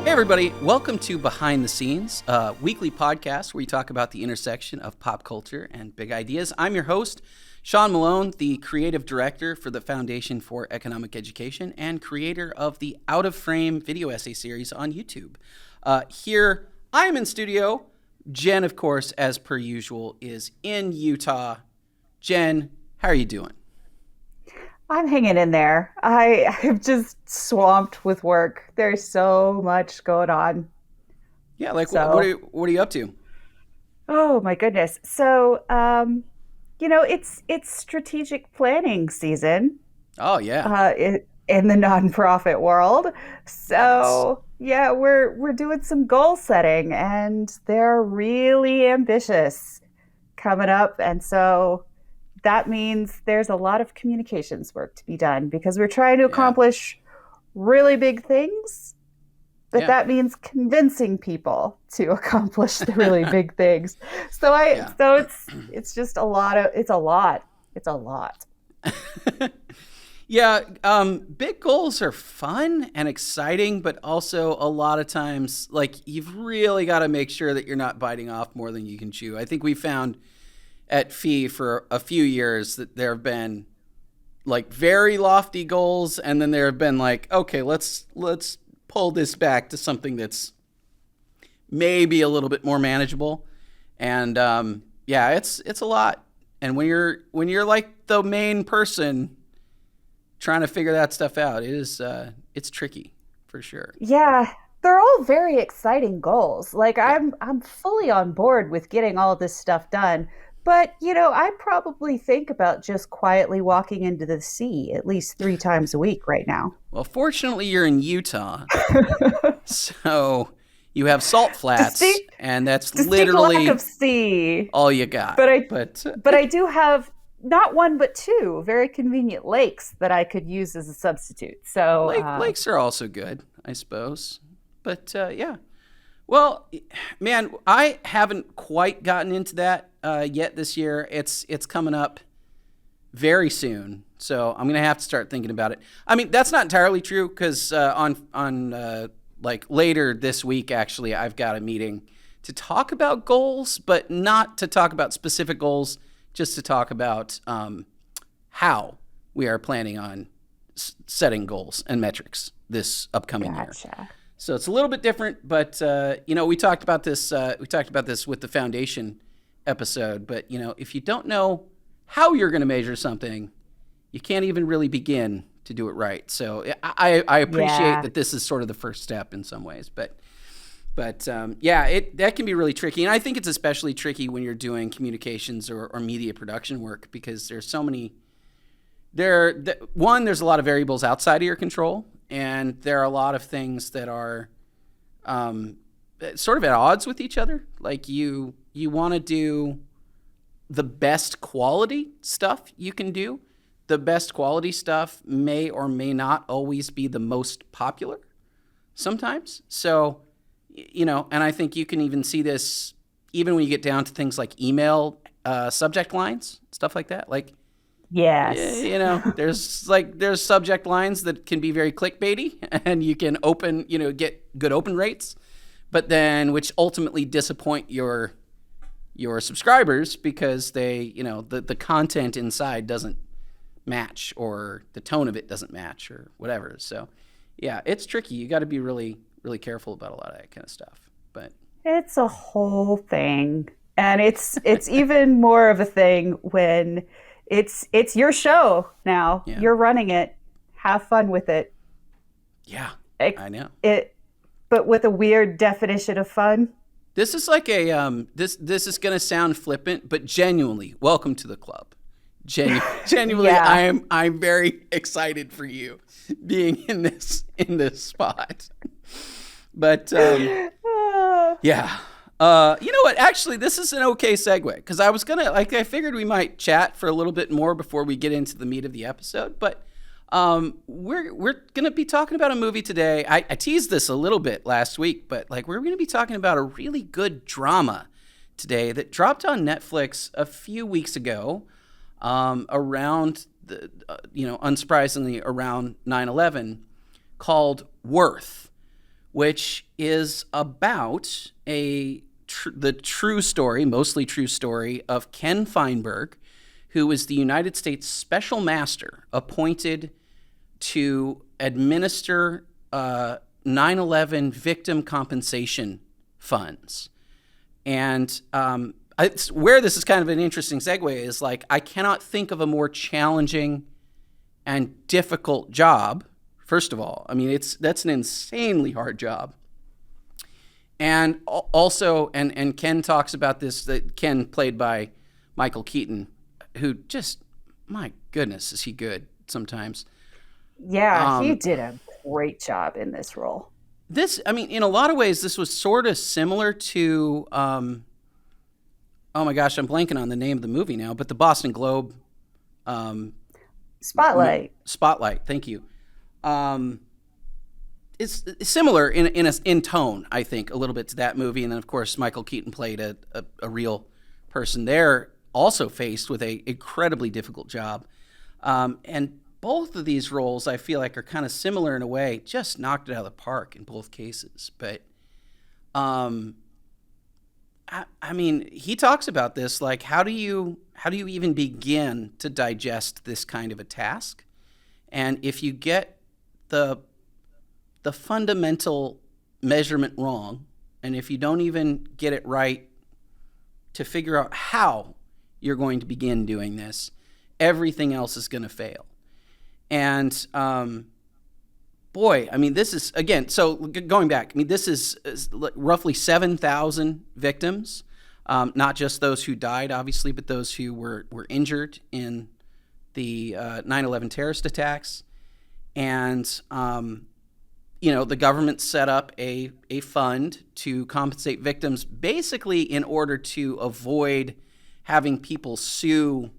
Hey everybody, welcome to Behind the Scenes, a weekly podcast where we talk about the intersection of pop culture and big ideas. I'm your host, Sean Malone, the creative director for the Foundation for Economic Education and creator of the Out of Frame video essay series on YouTube. Here, I'm in studio. Jen, of course, as per usual, is in Utah. Jen, how are you doing? I'm hanging in there. I'm just swamped with work. There's so much going on. Yeah, like So, what are you up to? oh my goodness. It's strategic planning season Oh yeah, in the nonprofit world. yes, So, yeah, we're doing some goal setting and they're really ambitious coming up. And so that means there's a lot of communications work to be done because we're trying to yeah, accomplish really big things, but yeah, that means convincing people to accomplish the really big things. So I yeah. so it's just a lot of it's a lot. It's a lot. Yeah, big goals are fun and exciting, but also a lot of times, like, you've really got to make sure that you're not biting off more than you can chew. I think we found at Fee for a few years that there have been like very lofty goals, and then there have been like, okay, let's pull this back to something that's maybe a little bit more manageable. And yeah, it's a lot. And when you're like the main person trying to figure that stuff out, it's tricky for sure. Yeah, they're all very exciting goals. Like Yeah. I'm fully on board with getting all this stuff done. But, I probably think about just quietly walking into the sea at least 3 times a week right now. Well, fortunately, you're in Utah, so you have salt flats, Distinct and that's distinct lack of literally sea. all you got. But I But but I do have not one but two very convenient lakes that I could use as a substitute. So lakes are also good, I suppose. But yeah. Well, man, I haven't quite gotten into that yet this year. It's coming up very soon, so I'm gonna have to start thinking about it. I mean, that's not entirely true because on like later this week, actually, I've got a meeting to talk about goals, but not to talk about specific goals, just to talk about how we are planning on setting goals and metrics this upcoming year. gotcha. So it's a little bit different, but we talked about this. We talked about this with the foundation episode. But if you don't know how you're going to measure something, you can't even really begin to do it right. So I appreciate Yeah. that this is sort of the first step in some ways. But yeah, that can be really tricky, and I think it's especially tricky when you're doing communications or media production work because there's so many. There's a lot of variables outside of your control, and there are a lot of things that are sort of at odds with each other. Like you want to do the best quality stuff you can do. The best quality stuff may or may not always be the most popular sometimes. So, and I think you can even see this even when you get down to things like email subject lines, stuff like that. Like, Yes. there's subject lines that can be very clickbaity and you can get good open rates, but then which ultimately disappoint your subscribers because the content inside doesn't match or the tone of it doesn't match or whatever. So yeah, it's tricky. You got to be really, really careful about a lot of that kind of stuff. But It's a whole thing. And it's even more of a thing when it's your show now. yeah, You're running it. Have fun with it. yeah, It, I know. it but with a weird definition of fun. This is like a this is gonna sound flippant, but genuinely, welcome to the club. Genuinely, Yeah. I'm very excited for you being in this spot. But Ah, yeah, you know what? Actually, this is an okay segue because I figured we might chat for a little bit more before we get into the meat of the episode. But we're gonna be talking about a movie today. I teased this a little bit last week, but like we're gonna be talking about a really good drama today that dropped on Netflix a few weeks ago, around unsurprisingly around 9/11, called Worth, which is about the true story, mostly true story, of Ken Feinberg, who was the United States Special Master appointed to administer 9/11 victim compensation funds. And where this is kind of an interesting segue is like, I cannot think of a more challenging and difficult job. First of all, I mean, that's an insanely hard job. And also, and Ken talks about this, that Ken, played by Michael Keaton, who just, my goodness, is he good sometimes. Yeah, he did a great job in this role. This, I mean, in a lot of ways, this was sort of similar to, oh my gosh, I'm blanking on the name of the movie now, but the Boston Globe. Spotlight. Spotlight, thank you. It's similar in tone, I think, a little bit to that movie. And then, of course, Michael Keaton played a real person there, also faced with a incredibly difficult job. And both of these roles, I feel like, are kind of similar in a way, just knocked it out of the park in both cases. But, I mean, he talks about this, like, how do you even begin to digest this kind of a task? And if you get the fundamental measurement wrong, and if you don't even get it right to figure out how you're going to begin doing this, everything else is going to fail. And boy, I mean, this is, again, so going back, I mean, this is roughly 7,000 victims, not just those who died, obviously, but those who were injured in the 9/11 terrorist attacks. And the government set up a fund to compensate victims, basically in order to avoid having people sue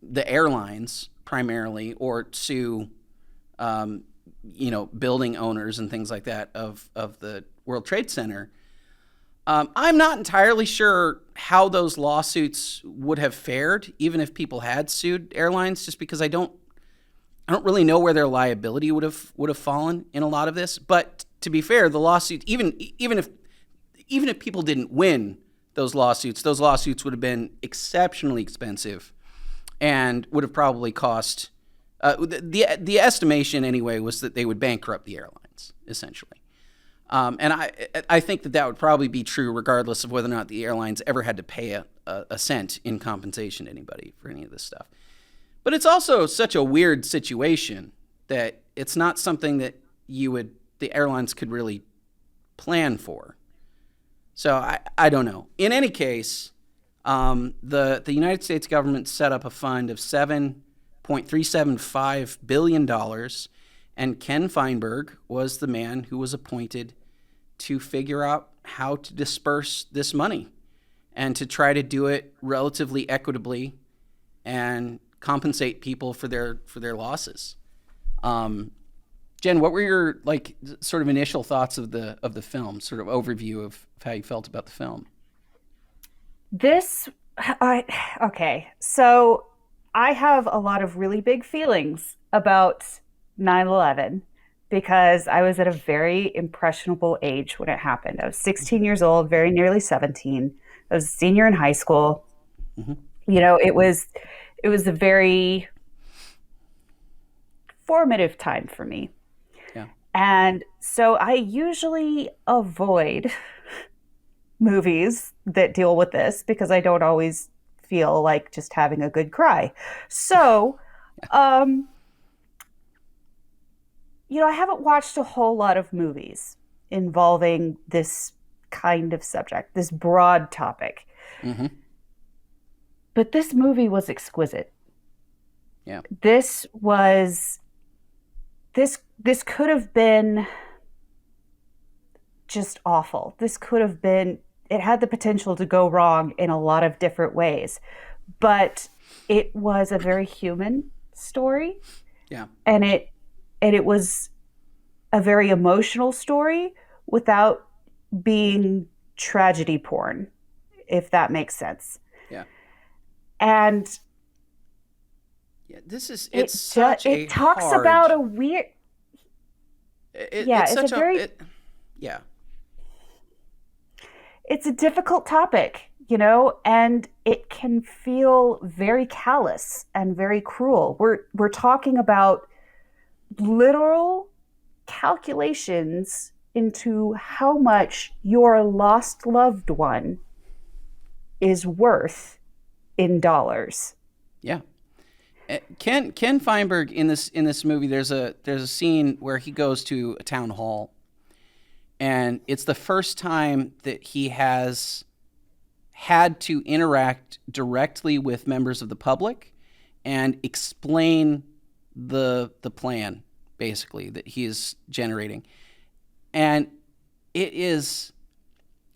the airlines primarily, or sue, building owners and things like that of the World Trade Center. I'm not entirely sure how those lawsuits would have fared, even if people had sued airlines, just because I don't really know where their liability would have fallen in a lot of this. But to be fair, the lawsuit, even if people didn't win those lawsuits would have been exceptionally expensive, and would have probably cost. The estimation anyway was that they would bankrupt the airlines essentially, and I think that would probably be true regardless of whether or not the airlines ever had to pay a cent in compensation to anybody for any of this stuff. But it's also such a weird situation that it's not something that the airlines could really plan for. So I don't know. In any case, the United States government set up a fund of $7.375 billion, and Ken Feinberg was the man who was appointed to figure out how to disperse this money and to try to do it relatively equitably and compensate people for their losses. Jen, what were your sort of initial thoughts of the film, sort of overview of how you felt about the film? Okay, so I have a lot of really big feelings about 9/11 because I was at a very impressionable age when it happened. I was 16 years old, very nearly 17. I was a senior in high school. Mm-hmm. It was a very formative time for me. Yeah. And so I usually avoid movies that deal with this because I don't always feel like just having a good cry. So, I haven't watched a whole lot of movies involving this kind of subject, this broad topic. Mm-hmm. But this movie was exquisite. Yeah. This could have been just awful. It had the potential to go wrong in a lot of different ways, but it was a very human story. Yeah. And it was a very emotional story without being tragedy porn, if that makes sense. Yeah. And yeah, it talks about a weird. It's a very Yeah. It's a difficult topic, you know, and it can feel very callous and very cruel. We're talking about literal calculations into how much your lost loved one is worth in dollars. Yeah. Ken Feinberg in this movie, there's a scene where he goes to a town hall, and it's the first time that he has had to interact directly with members of the public and explain the plan basically that he is generating. And it's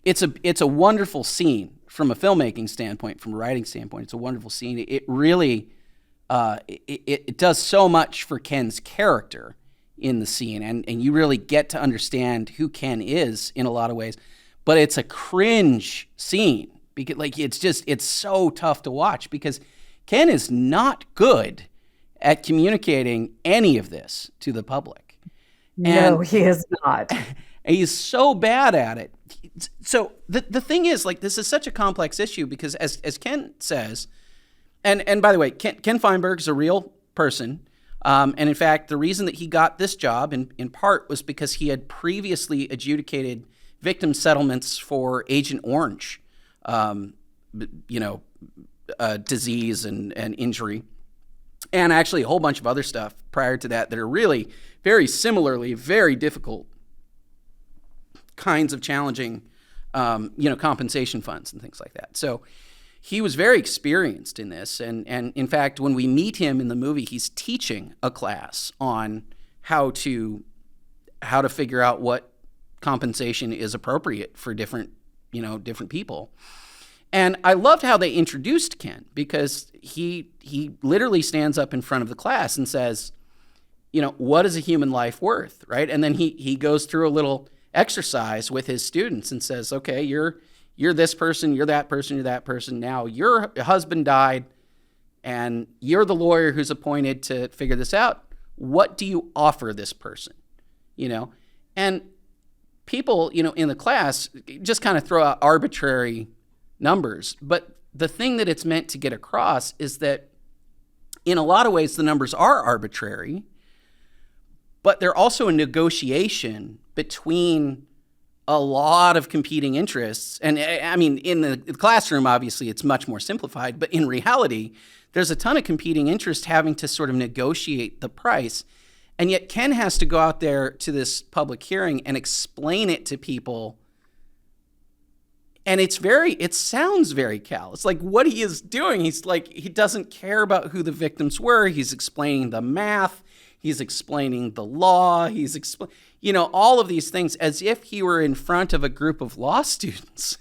a wonderful scene from a filmmaking standpoint, from a writing standpoint. It's a wonderful scene. It really it does so much for Ken's character in the scene, and you really get to understand who Ken is in a lot of ways. But it's a cringe scene because it's so tough to watch because Ken is not good at communicating any of this to the public. No, he is not. And he's so bad at it. So the thing is, like, this is such a complex issue because as Ken says, and by the way, Ken Feinberg is a real person. And in fact, the reason that he got this job in part was because he had previously adjudicated victim settlements for Agent Orange, disease and injury, and actually a whole bunch of other stuff prior to that are really very similarly very difficult kinds of challenging, compensation funds and things like that. So he was very experienced in this. And in fact, when we meet him in the movie, he's teaching a class on how to figure out what compensation is appropriate for different people. And I loved how they introduced Ken because he literally stands up in front of the class and says, what is a human life worth, right? And then he goes through a little exercise with his students and says, okay, you're this person, you're that person, you're that person. Now your husband died and you're the lawyer who's appointed to figure this out. What do you offer this person? And people, in the class just kind of throw out arbitrary numbers. But the thing that it's meant to get across is that in a lot of ways, the numbers are arbitrary, but they're also a negotiation between a lot of competing interests. And I mean, in the classroom, obviously, it's much more simplified, but in reality, there's a ton of competing interests having to sort of negotiate the price. And yet Ken has to go out there to this public hearing and explain it to people. And it sounds very callous. Like what he is doing, he doesn't care about who the victims were. He's explaining the math. He's explaining the law. He's all of these things as if he were in front of a group of law students,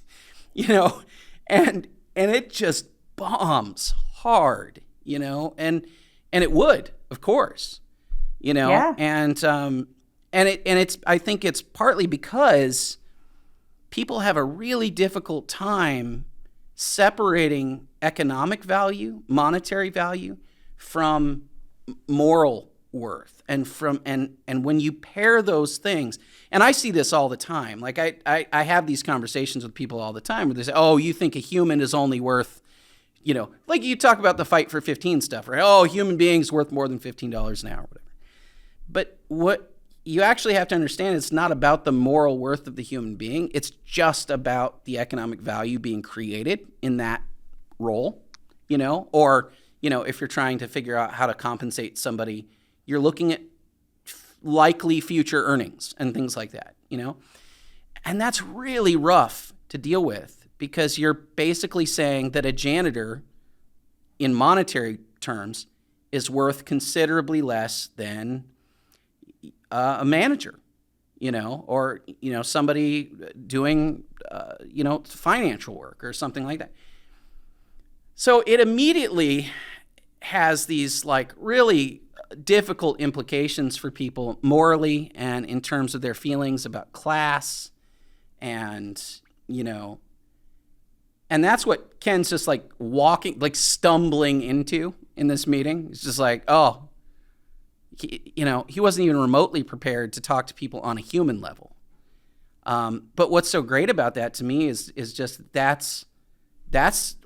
and it just bombs hard, and it would, of course, Yeah. and it's, I think it's partly because people have a really difficult time separating economic value, monetary value from moral worth. And when you pair those things, and I see this all the time, like I have these conversations with people all the time where they say, oh, you think a human is only worth, like you talk about the fight for 15 stuff, right? Oh, human beings worth more than $15 an hour, whatever. But what you actually have to understand, it's not about the moral worth of the human being. It's just about the economic value being created in that role, or, if you're trying to figure out how to compensate somebody, you're looking at likely future earnings and things like that, And that's really rough to deal with because you're basically saying that a janitor, in monetary terms, is worth considerably less than a manager, or, somebody doing, financial work or something like that. So it immediately has these really difficult implications for people morally and in terms of their feelings about class and that's what Ken's just stumbling into in this meeting. It's just he wasn't even remotely prepared to talk to people on a human level. But what's so great about that to me is just that's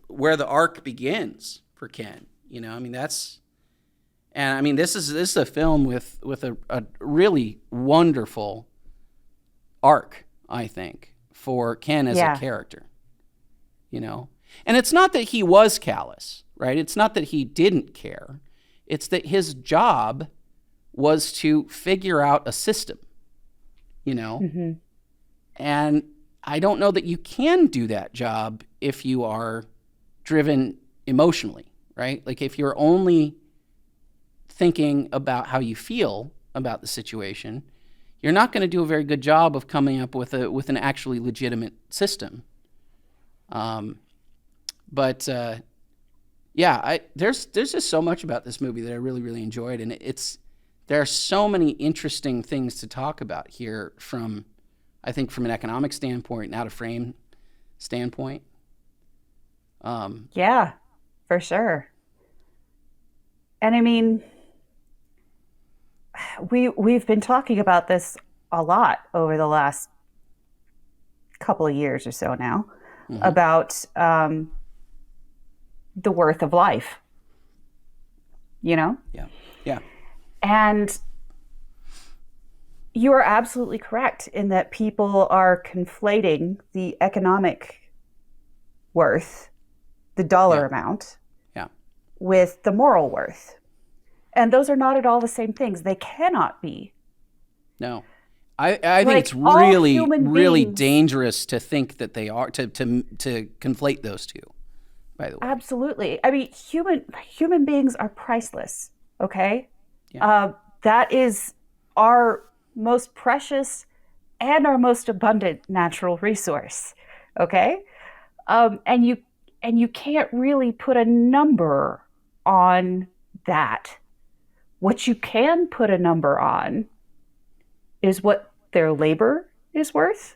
where the arc begins for Ken. I mean this is a film with a really wonderful arc, I think, for Ken as a character. And it's not that he was callous, right? It's not that he didn't care. It's that his job was to figure out a system, Mm-hmm. And I don't know that you can do that job if you are driven emotionally, right? Like if you're only thinking about how you feel about the situation, you're not going to do a very good job of coming up with an actually legitimate system. There's just so much about this movie that I really, really enjoyed, and there are so many interesting things to talk about here from an economic standpoint and out of frame standpoint. Yeah, for sure. And I mean, we've been talking about this a lot over the last couple of years or so now, Mm-hmm. about the worth of life, Yeah. And you are absolutely correct in that people are conflating the economic worth, the dollar amount, Yeah. with the moral worth. And those are not at all the same things. They cannot be. No. I think it's all really, human really beings- dangerous to think that they are, to conflate those two, by the way. Absolutely. I mean, human beings are priceless, okay? Yeah. That is our most precious and our most abundant natural resource, okay? And you can't really put a number on that. What you can put a number on is what their labor is worth,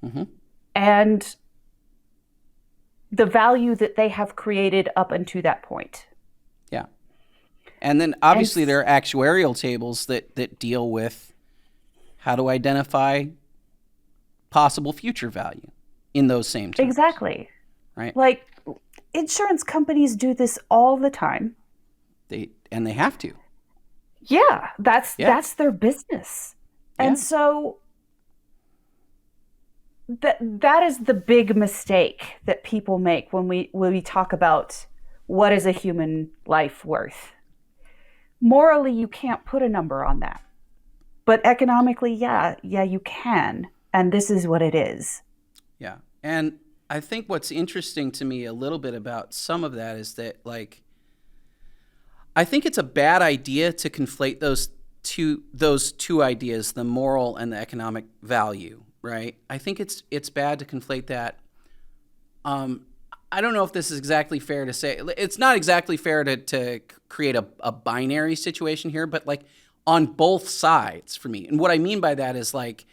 Mm-hmm. and the value that they have created up until that point. Yeah. And then obviously there are actuarial tables that deal with how to identify possible future value in those same terms. Exactly. Right. Like, insurance companies do this all the time. They have to. Yeah, that's their business. Yeah. And so that is the big mistake that people make when we talk about what is a human life worth. Morally, you can't put a number on that. But economically, yeah, you can. And this is what it is. Yeah. And I think what's interesting to me a little bit about some of that is that, like, I think it's a bad idea to conflate those two ideas, the moral and the economic value, right? I think it's bad to conflate that. I don't know if this is exactly fair to say. It's not exactly fair to create a binary situation here, but like on both sides for me. And what I mean by that is, like,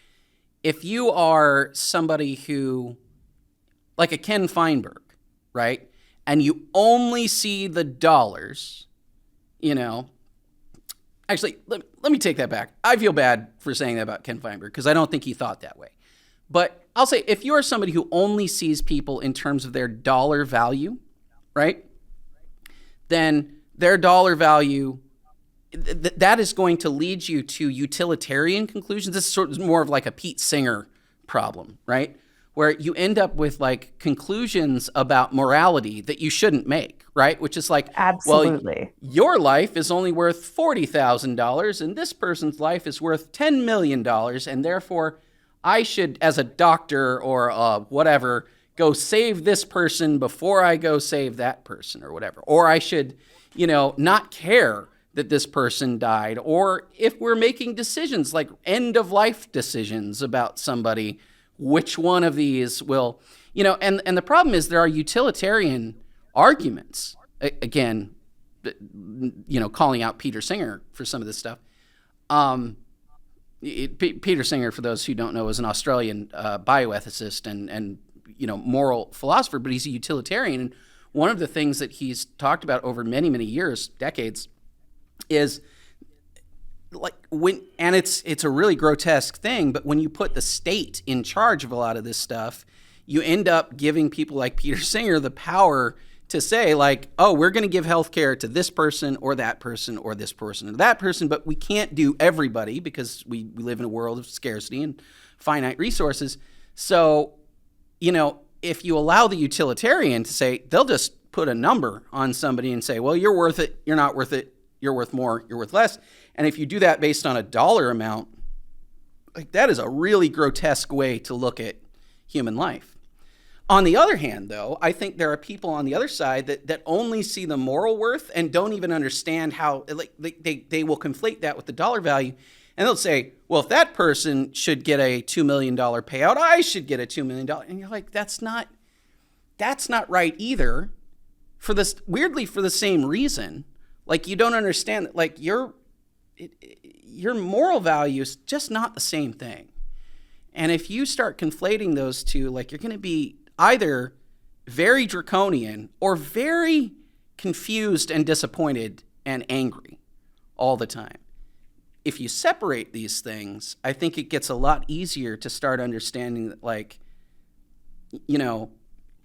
if you are somebody who, like a Ken Feinberg, right? And you only see the dollars, Actually, let me take that back. I feel bad for saying that about Ken Feinberg because I don't think he thought that way. But I'll say, if you're somebody who only sees people in terms of their dollar value, right? Then their dollar value, that is going to lead you to utilitarian conclusions. This is sort of more of like a Pete Singer problem, right? Where you end up with like conclusions about morality that you shouldn't make, right? Which is like, Absolutely. well, your life is only worth $40,000 and this person's life is worth $10 million. And therefore I should, as a doctor or whatever, go save this person before I go save that person or whatever. Or I should, not care that this person died. Or if we're making decisions like end of life decisions about somebody, which one of these will, and the problem is there are utilitarian arguments, again, calling out Peter Singer for some of this stuff. Peter Singer, for those who don't know, is an Australian bioethicist and moral philosopher, but he's a utilitarian. And one of the things that he's talked about over many, many years, decades, is like and it's a really grotesque thing, but when you put the state in charge of a lot of this stuff, you end up giving people like Peter Singer the power to say, like, oh, we're going to give healthcare to this person or that person or this person or that person, but we can't do everybody because we live in a world of scarcity and finite resources. So, if you allow the utilitarian to say, they'll just put a number on somebody and say, well, you're worth it, you're not worth it, you're worth more, you're worth less. And if you do that based on a dollar amount, like, that is a really grotesque way to look at human life. On the other hand, though, I think there are people on the other side that only see the moral worth and don't even understand how, like, they will conflate that with the dollar value. And they'll say, well, if that person should get a $2 million payout, I should get a $2 million. And you're like, that's not right either, weirdly for the same reason. Like, you don't understand that, like, your moral value is just not the same thing. And if you start conflating those two, like, you're going to be either very draconian or very confused and disappointed and angry all the time. If you separate these things, I think it gets a lot easier to start understanding that, like,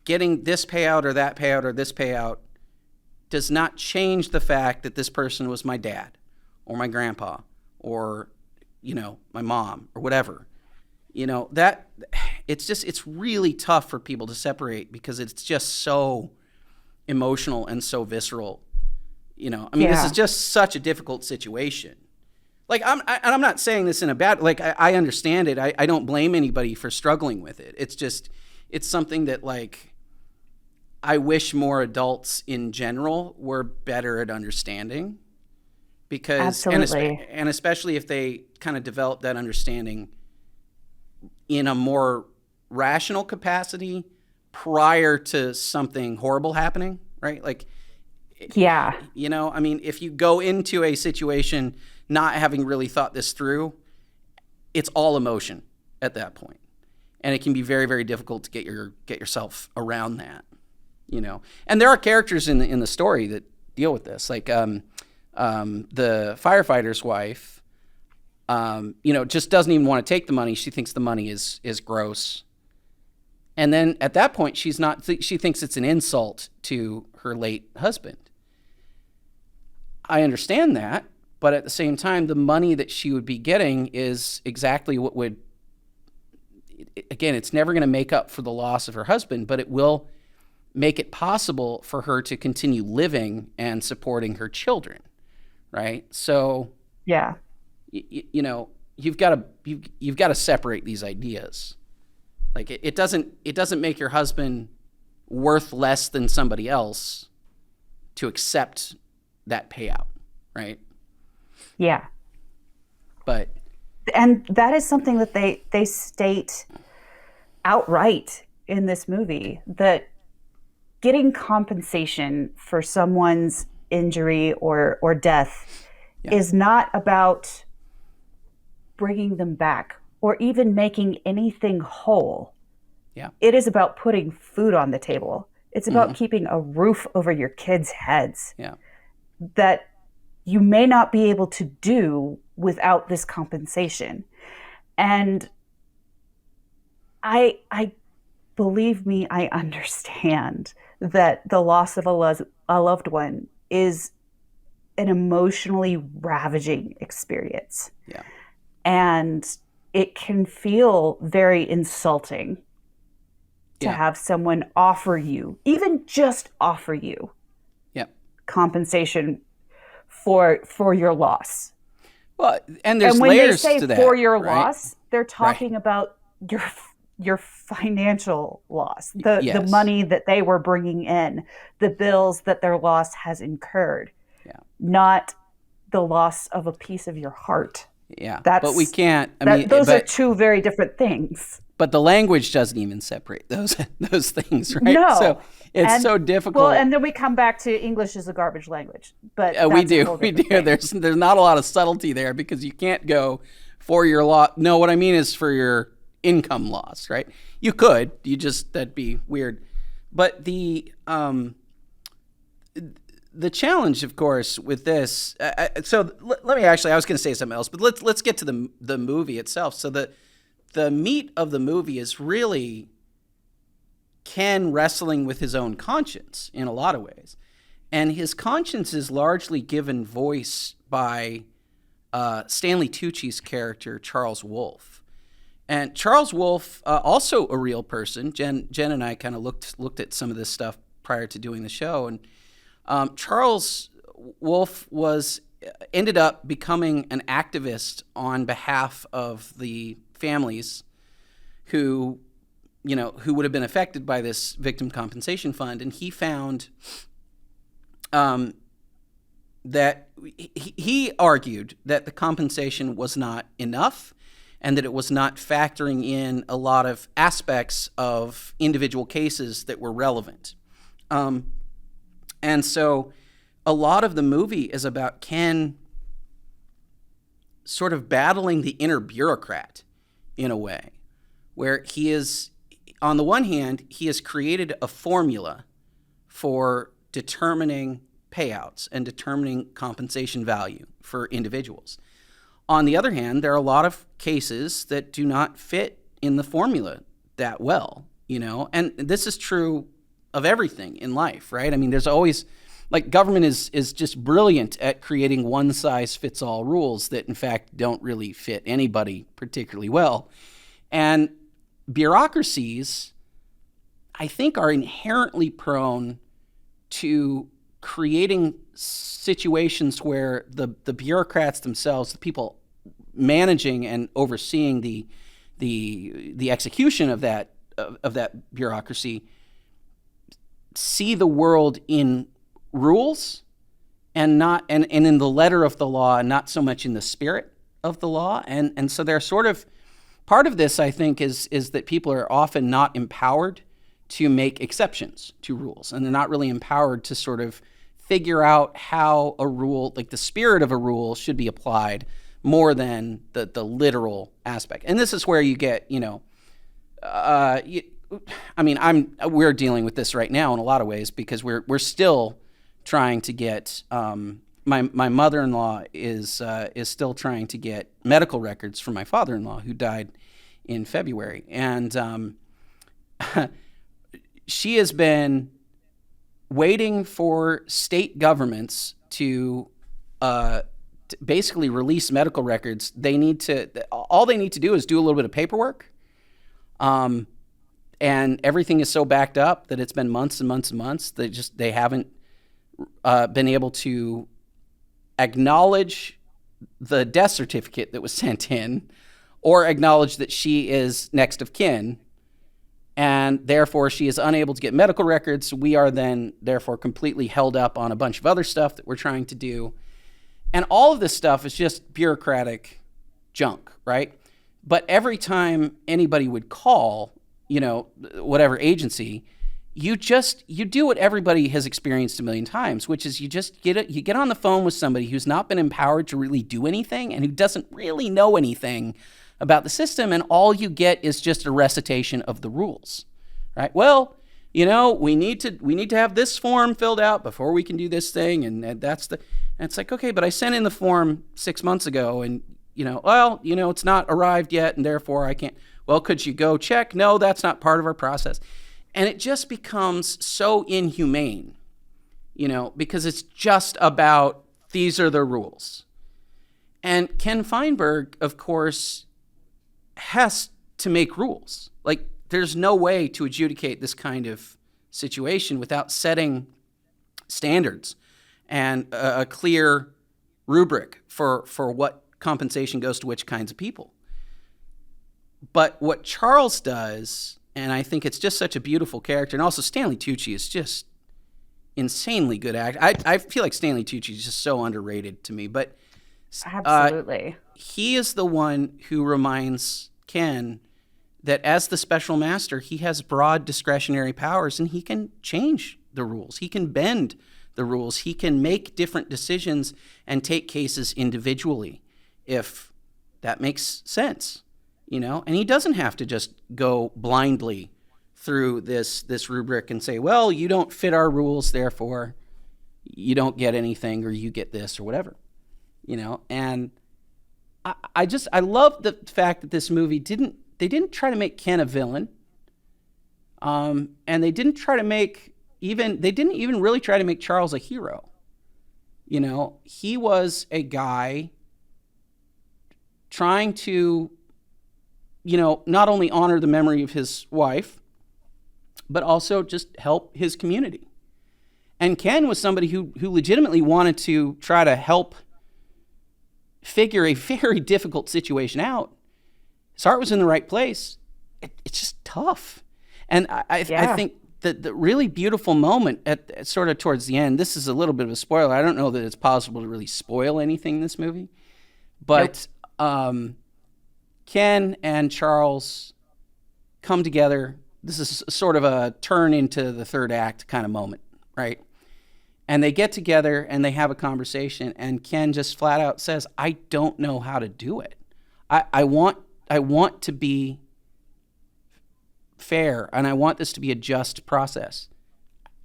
getting this payout or that payout or this payout does not change the fact that this person was my dad or my grandpa or, my mom or whatever. That it's really tough for people to separate because it's just so emotional and so visceral. This is just such a difficult situation. Like, I'm not saying this in a bad, like, I understand it. I don't blame anybody for struggling with it. It's just, it's something that, like, I wish more adults in general were better at understanding, because, Absolutely. and especially if they kind of develop that understanding in a more rational capacity prior to something horrible happening, right? Like, Yeah. If you go into a situation not having really thought this through, it's all emotion at that point. And it can be very, very difficult to get yourself around that, And there are characters in the story that deal with this, like the firefighter's wife, just doesn't even want to take the money. She thinks the money is gross. And then at that point, she thinks it's an insult to her late husband. I understand that, but at the same time, the money that she would be getting is exactly what would, again, it's never going to make up for the loss of her husband, but it will make it possible for her to continue living and supporting her children, right? So, Yeah. You've got to separate these ideas. Like, it doesn't make your husband worth less than somebody else to accept that payout, right? Yeah. And that is something that they state outright in this movie, that getting compensation for someone's injury or death is not about bringing them back or even making anything whole. Yeah. It is about putting food on the table. It's about keeping a roof over your kids' heads. Yeah. That you may not be able to do without this compensation. And I believe me, I understand that the loss of a loved one is an emotionally ravaging experience. Yeah. And it can feel very insulting to have someone offer you, even just offer you, compensation for your loss. Well, and there's when layers they say to that, for your right? loss, they're talking about your financial loss, the money that they were bringing in, the bills that their loss has incurred, not the loss of a piece of your heart. Yeah, but we can't. Those are two very different things. But the language doesn't even separate those things, right? No. So it's so difficult. Well, and then we come back to English is a garbage language. But we do. There's not a lot of subtlety there, because you can't go for your loss. No, what I mean is for your income loss, right? You could. That'd be weird. But the the challenge, of course, with this. Let me actually. I was going to say something else, but let's get to the movie itself. So the meat of the movie is really Ken wrestling with his own conscience in a lot of ways, and his conscience is largely given voice by Stanley Tucci's character Charles Wolff. And Charles Wolff, also a real person. Jen and I kind of looked at some of this stuff prior to doing the show, and Charles Wolff ended up becoming an activist on behalf of the families who would have been affected by this victim compensation fund, and he found that he argued that the compensation was not enough, and that it was not factoring in a lot of aspects of individual cases that were relevant. And so a lot of the movie is about Ken sort of battling the inner bureaucrat in a way, where he is, on the one hand, he has created a formula for determining payouts and determining compensation value for individuals. On the other hand, there are a lot of cases that do not fit in the formula that well, and this is true of everything in life, right? I mean, there's always, like, government is just brilliant at creating one-size-fits-all rules that, in fact, don't really fit anybody particularly well. And bureaucracies, I think, are inherently prone to creating situations where the bureaucrats themselves, the people managing and overseeing the execution of that bureaucracy, see the world in rules and in the letter of the law, and not so much in the spirit of the law. And so they're sort of, part of this, I think, is that people are often not empowered to make exceptions to rules, and they're not really empowered to sort of figure out how a rule, like the spirit of a rule, should be applied more than the literal aspect. And this is where you get, we're dealing with this right now in a lot of ways, because we're still trying to get, my mother-in-law is still trying to get medical records from my father-in-law, who died in February. And she has been waiting for state governments to basically release medical records. All they need to do is do a little bit of paperwork. And everything is so backed up that it's been months and months and months that they haven't been able to acknowledge the death certificate that was sent in, or acknowledge that she is next of kin, and therefore she is unable to get medical records. We are then therefore completely held up on a bunch of other stuff that we're trying to do. And all of this stuff is just bureaucratic junk, right? But every time anybody would call, whatever agency, you do what everybody has experienced a million times, which is you get on the phone with somebody who's not been empowered to really do anything and who doesn't really know anything about the system, and all you get is just a recitation of the rules, right? Well, we need to have this form filled out before we can do this thing, and and it's like, okay, but I sent in the form 6 months ago, and it's not arrived yet, and therefore I can't. Well, could you go check? No, that's not part of our process. And it just becomes so inhumane, because it's just about, these are the rules. And Ken Feinberg, of course, has to make rules. Like, there's no way to adjudicate this kind of situation without setting standards and a clear rubric for what compensation goes to which kinds of people. But what Charles does, and I think it's just such a beautiful character, and also Stanley Tucci is just insanely good actor. I feel like Stanley Tucci is just so underrated to me, but absolutely, he is the one who reminds Ken that as the special master, he has broad discretionary powers, and he can change the rules. He can bend the rules. He can make different decisions and take cases individually if that makes sense, and he doesn't have to just go blindly through this rubric and say, well, you don't fit our rules, therefore, you don't get anything or you get this or whatever, and I love the fact that this movie didn't try to make Ken a villain. And they didn't even really try to make Charles a hero. He was a guy trying to, not only honor the memory of his wife, but also just help his community. And Ken was somebody who legitimately wanted to try to help figure a very difficult situation out. His heart was in the right place. It's just tough. And I think that the really beautiful moment at sort of towards the end, this is a little bit of a spoiler. I don't know that it's possible to really spoil anything in this movie. But Ken and Charles come together. This is sort of a turn into the third act kind of moment, right? And they get together and they have a conversation, and Ken just flat out says, I don't know how to do it. I want to be fair, and I want this to be a just process.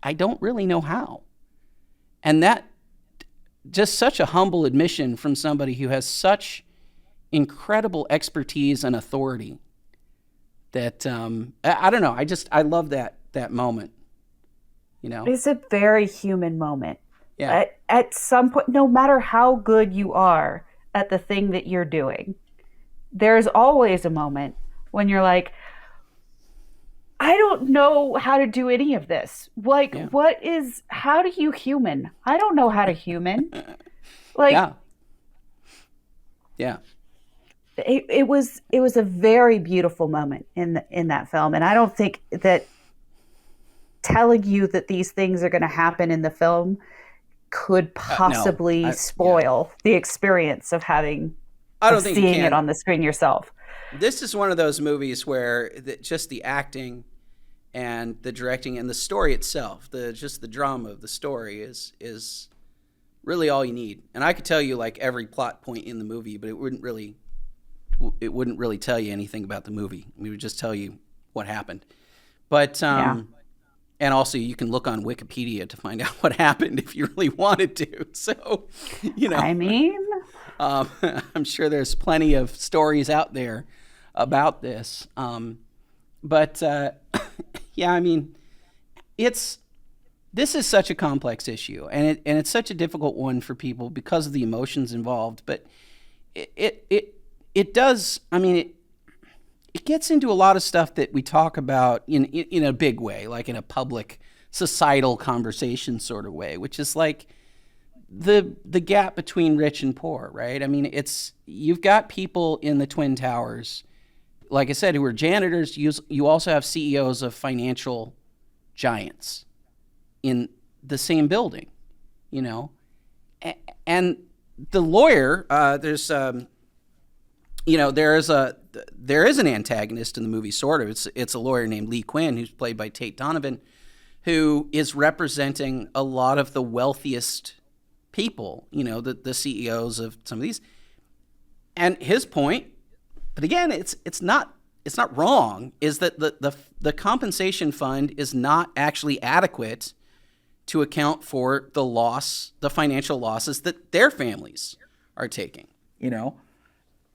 I don't really know how. And that, just such a humble admission from somebody who has such incredible expertise and authority that, I don't know, I love that moment. It's a very human moment. Yeah. At some point, no matter how good you are at the thing that you're doing, there's always a moment when you're like, I don't know how to do any of this. Like, how do you human? I don't know how to human. Like, yeah. It was a very beautiful moment in that film. And I don't think that telling you that these things are going to happen in the film could possibly spoil the experience of seeing it on the screen yourself. This is one of those movies where just the acting and the directing and the story itself, just the drama of the story is really all you need. And I could tell you like every plot point in the movie, but it wouldn't really tell you anything about the movie. It would just tell you what happened. But and also you can look on Wikipedia to find out what happened if you really wanted to. So, I mean, I'm sure there's plenty of stories out there about this. But I mean, this is such a complex issue, and it's such a difficult one for people because of the emotions involved. But it does. I mean, it gets into a lot of stuff that we talk about in a big way, like in a public societal conversation sort of way, which is like the gap between rich and poor, right? I mean, you've got people in the Twin Towers, like I said, who are janitors. You also have CEOs of financial giants in the same building, and the lawyer, there is an antagonist in the movie, sort of. It's a lawyer named Lee Quinn, who's played by Tate Donovan, who is representing a lot of the wealthiest people, the CEOs of some of these. And his point, but again, it's not wrong, is that the compensation fund is not actually adequate to account for the financial losses that their families are taking,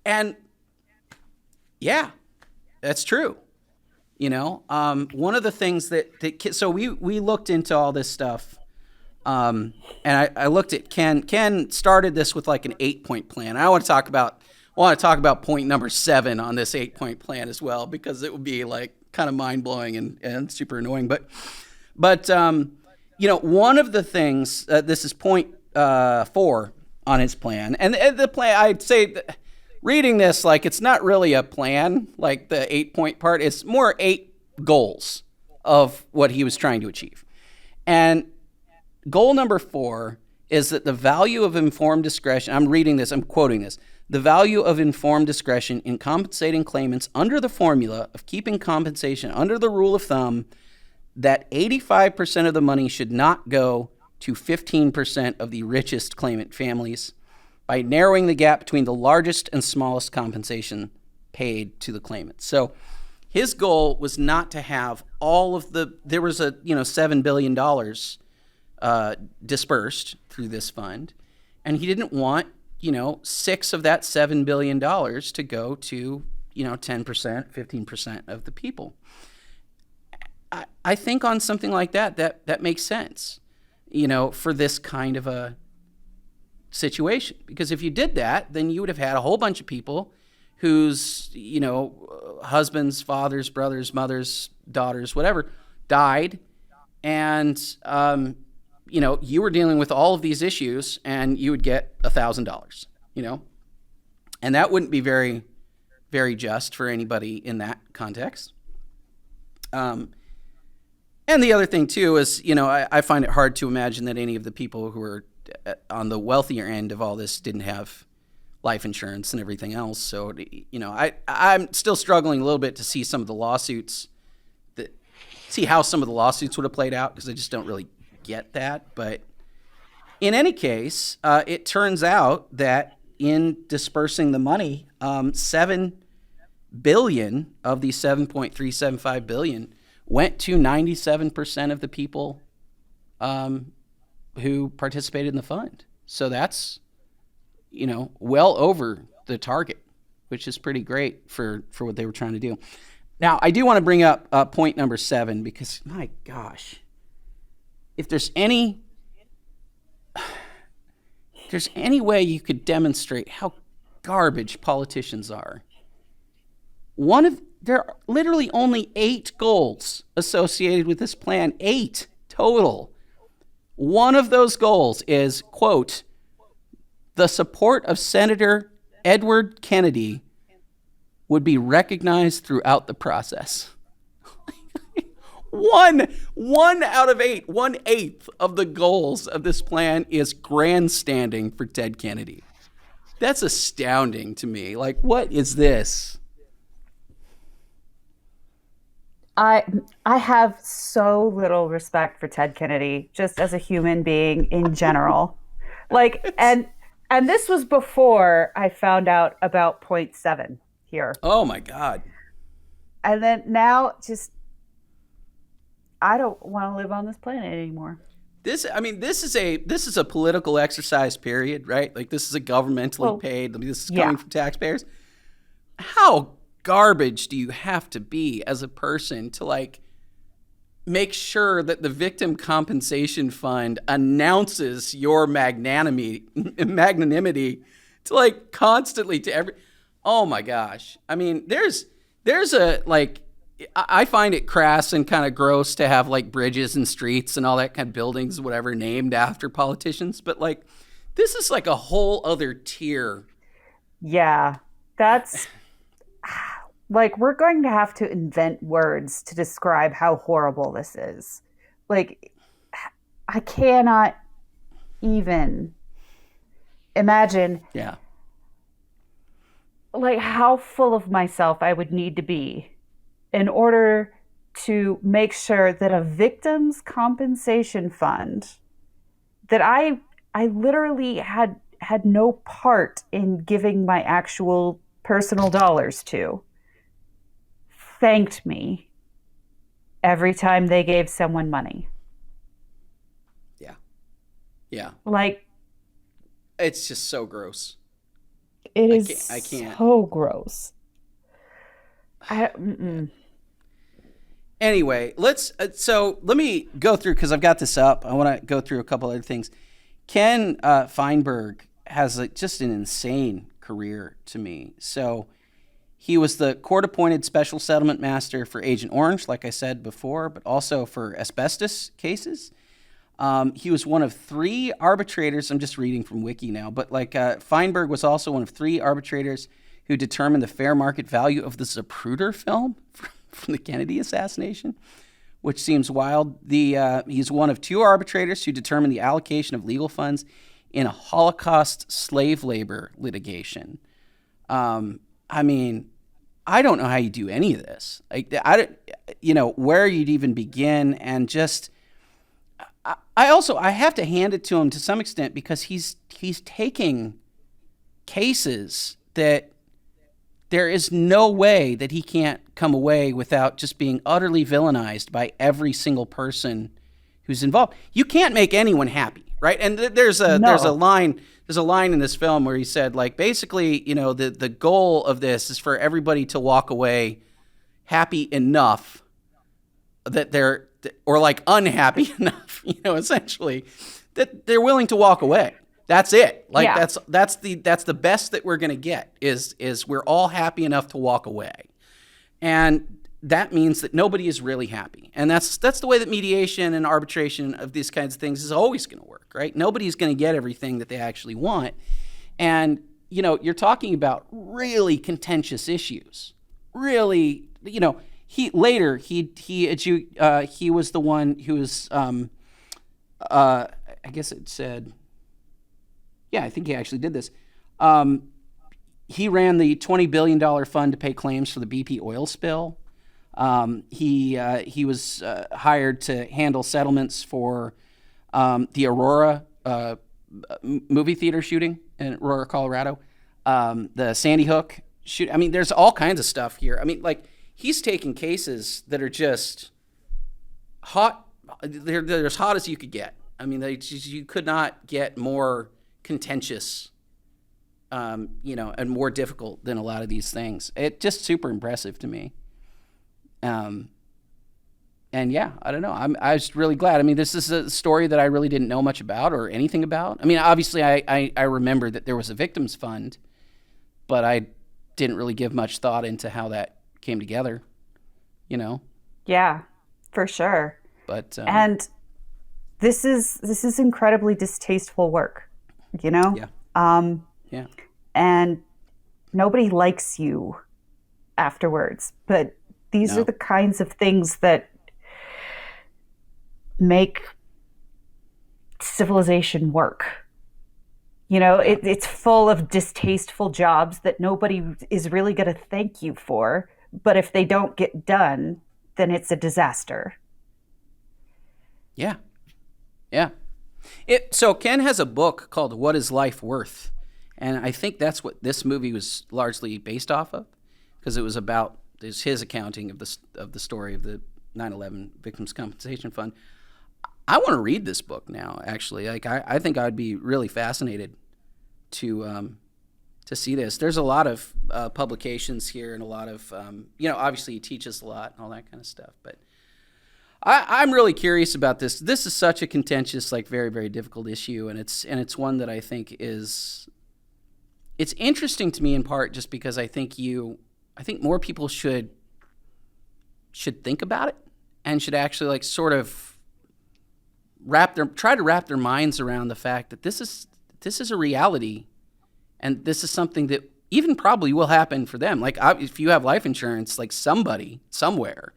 And yeah, that's true. One of the things so we looked into all this stuff, and I looked at Ken started this with like an 8-point plan. I want to talk about point number 7 on this 8-point plan as well, because it would be like kind of mind blowing and super annoying. But one of the things, this is point 4 on his plan, and the plan, I'd say that, reading this, like, it's not really a plan, like the 8-point part. It's more 8 goals of what he was trying to achieve. And goal number 4 is that the value of informed discretion, I'm quoting this, the value of informed discretion in compensating claimants under the formula of keeping compensation under the rule of thumb that 85% of the money should not go to 15% of the richest claimant families, by narrowing the gap between the largest and smallest compensation paid to the claimant. So his goal was not to have all of there was $7 billion dispersed through this fund, and he didn't want, six of that $7 billion to go to, 10%, 15% of the people. I think on something like that makes sense, for this kind of a situation. Because if you did that, then you would have had a whole bunch of people whose, husbands, fathers, brothers, mothers, daughters, whatever, died. And, you were dealing with all of these issues, and you would get $1,000, and that wouldn't be very, very just for anybody in that context. And the other thing too is, I find it hard to imagine that any of the people who are on the wealthier end of all this didn't have life insurance and everything else. So, I'm still struggling a little bit to see some of the lawsuits, see how some of the lawsuits would have played out, because I just don't really get that. But in any case, it turns out that in dispersing the money, $7 billion of the $7.375 billion went to 97% of the people who participated in the fund. So that's, well over the target, which is pretty great for what they were trying to do. Now, I do want to bring up point number 7, because, my gosh, if there's any way you could demonstrate how garbage politicians are, there are literally only 8 goals associated with this plan, 8 total. One of those goals is, quote, the support of Senator Edward Kennedy would be recognized throughout the process. One out of 8, 1/8 of the goals of this plan is grandstanding for Ted Kennedy. That's astounding to me. Like, what is this? I have so little respect for Ted Kennedy, just as a human being in general. Like, and this was before I found out about point 7 here. Oh my God. And then now, just, I don't want to live on this planet anymore. This is a political exercise, period, right? Like, this is a governmentally paid. This is coming from taxpayers. How garbage do you have to be as a person to, like, make sure that the Victim Compensation Fund announces your magnanimity to, like, constantly to every. Oh my gosh! I mean, there's a, like, I find it crass and kind of gross to have, like, bridges and streets and all that kind of buildings, whatever, named after politicians. But, like, this is like a whole other tier. Yeah, that's like, we're going to have to invent words to describe how horrible this is. Like, I cannot even imagine. Yeah. Like, how full of myself I would need to be in order to make sure that a victims compensation fund that I literally had no part in giving my actual personal dollars to thanked me every time they gave someone money. Yeah. Like, it's just so gross. It is I can't. So gross. Anyway, let me go through, because I've got this up. I want to go through a couple other things. Ken Feinberg has just an insane career to me. So he was the court-appointed special settlement master for Agent Orange, like I said before, but also for asbestos cases. He was one of 3 arbitrators. I'm just reading from Wiki now, but Feinberg was also one of 3 arbitrators who determined the fair market value of the Zapruder film from the Kennedy assassination, which seems wild. He's one of 2 arbitrators who determined the allocation of legal funds in a Holocaust slave labor litigation. I mean, I don't know how you do any of this. Like, where you'd even begin, and just. I have to hand it to him to some extent, because he's taking cases that there is no way that he can't come away without just being utterly villainized by every single person who's involved. You can't make anyone happy, right? And there's a line in this film where he said, like, basically, the goal of this is for everybody to walk away happy enough that they're, or like unhappy enough, essentially, that they're willing to walk away. That's it. Like that's the best that we're going to get is we're all happy enough to walk away. And that means that nobody is really happy. And that's the way that mediation and arbitration of these kinds of things is always going to work, right? Nobody's going to get everything that they actually want. And, you're talking about really contentious issues. Really, he was the one who was, I guess it said, yeah, I think he actually did this. He ran the $20 billion fund to pay claims for the BP oil spill. He was hired to handle settlements for the Aurora movie theater shooting in Aurora, Colorado, the Sandy Hook shoot. I mean, there's all kinds of stuff here. I mean, like, he's taking cases that are just hot. They're as hot as you could get. I mean, you could not get more contentious, and more difficult than a lot of these things. It's just super impressive to me. And yeah, I don't know. I was really glad. I mean, this is a story that I really didn't know much about or anything about. I mean, obviously I remember that there was a victims fund, but I didn't really give much thought into how that came together, Yeah, for sure. But, and this is incredibly distasteful work, Yeah. Yeah. And nobody likes you afterwards, but these are the kinds of things that make civilization work. It's full of distasteful jobs that nobody is really going to thank you for, but if they don't get done, then it's a disaster. Yeah. Yeah. So Ken has a book called What is Life Worth? And I think that's what this movie was largely based off of, because it was about his accounting of the story of the 9/11 Victims Compensation Fund. I want to read this book now, actually. Like, I think I'd be really fascinated to see this. There's a lot of publications here and a lot of, obviously he teaches a lot and all that kind of stuff. But I'm really curious about this. This is such a contentious, like, very, very difficult issue, and it's one that I think it's interesting to me in part just because I think more people should think about it and should actually, like, sort of try to wrap their minds around the fact that this is a reality, and this is something that even probably will happen for them. Like, if you have life insurance, like, somebody somewhere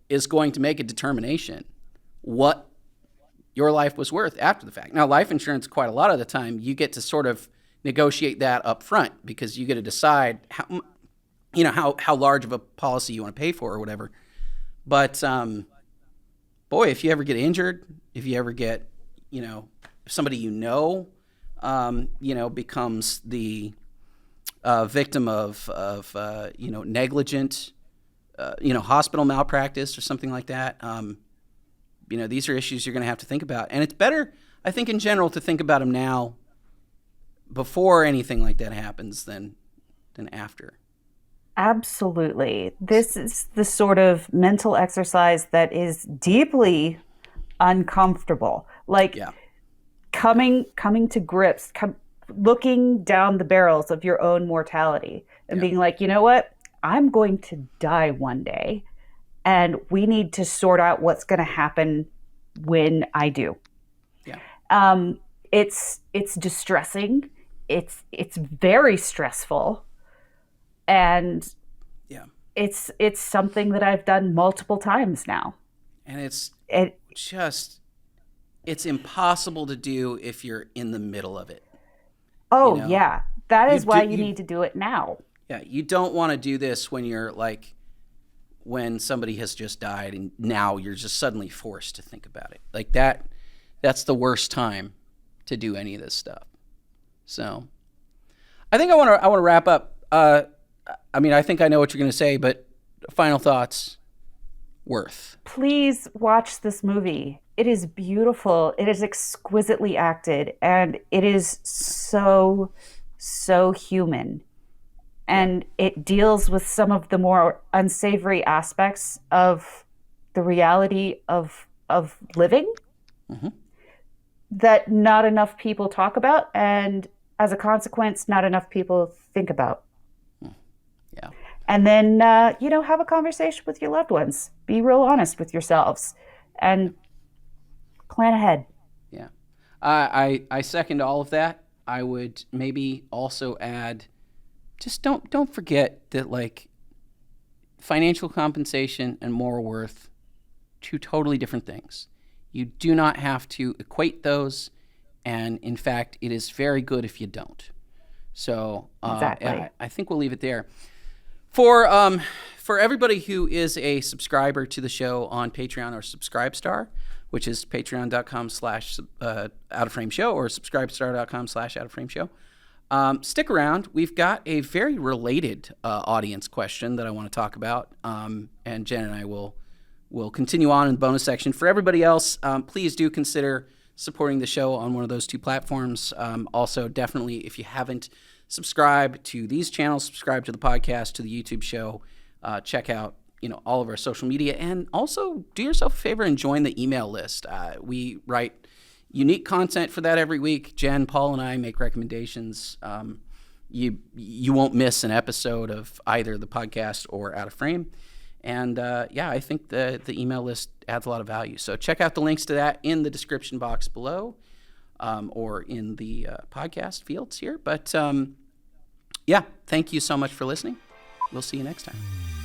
is going to make a determination what your life was worth after the fact. Now, life insurance, quite a lot of the time, you get to sort of negotiate that up front because you get to decide how large of a policy you want to pay for or whatever. But boy, if you ever get injured, if you ever get, if somebody becomes the victim of negligent, hospital malpractice or something like that, these are issues you're going to have to think about. And it's better, I think, in general, to think about them now before anything like that happens than after. Absolutely. This is the sort of mental exercise that is deeply uncomfortable. Like, coming to grips, looking down the barrels of your own mortality and being like, you know what? I'm going to die one day, and we need to sort out what's going to happen when I do. Yeah. It's distressing. It's very stressful. And it's something that I've done multiple times now. And it's impossible to do if you're in the middle of it. Oh, yeah. That is why you need to do it now. Yeah, you don't want to do this when you're like, when somebody has just died and now you're just suddenly forced to think about it. Like that's the worst time to do any of this stuff. So I think I want to wrap up. I think I know what you're going to say, but final thoughts. Worth. Please watch this movie. It is beautiful. It is exquisitely acted, and it is so, so human. And it deals with some of the more unsavory aspects of the reality of living Mm-hmm. that not enough people talk about, and as a consequence, not enough people think about. Yeah. And then, have a conversation with your loved ones. Be real honest with yourselves and plan ahead. Yeah. I second all of that. I would maybe also add, just don't forget that, like, financial compensation and moral worth, two totally different things. You do not have to equate those, and in fact, it is very good if you don't. So Exactly. yeah, I think we'll leave it there. For everybody who is a subscriber to the show on Patreon or Subscribestar, which is patreon.com/outoframeshow or subscribestar.com/outoframeshow, stick around. We've got a very related audience question that I want to talk about, and Jen and I will continue on in the bonus section. For everybody else, please do consider supporting the show on one of those two platforms. Also, definitely, if you haven't subscribed to these channels, subscribe to the podcast, to the YouTube show, check out all of our social media, and also do yourself a favor and join the email list. We write unique content for that every week. Jen, Paul, and I make recommendations. You won't miss an episode of either the podcast or Out of Frame. And I think the email list adds a lot of value. So check out the links to that in the description box below, or in the podcast fields here. But thank you so much for listening. We'll see you next time.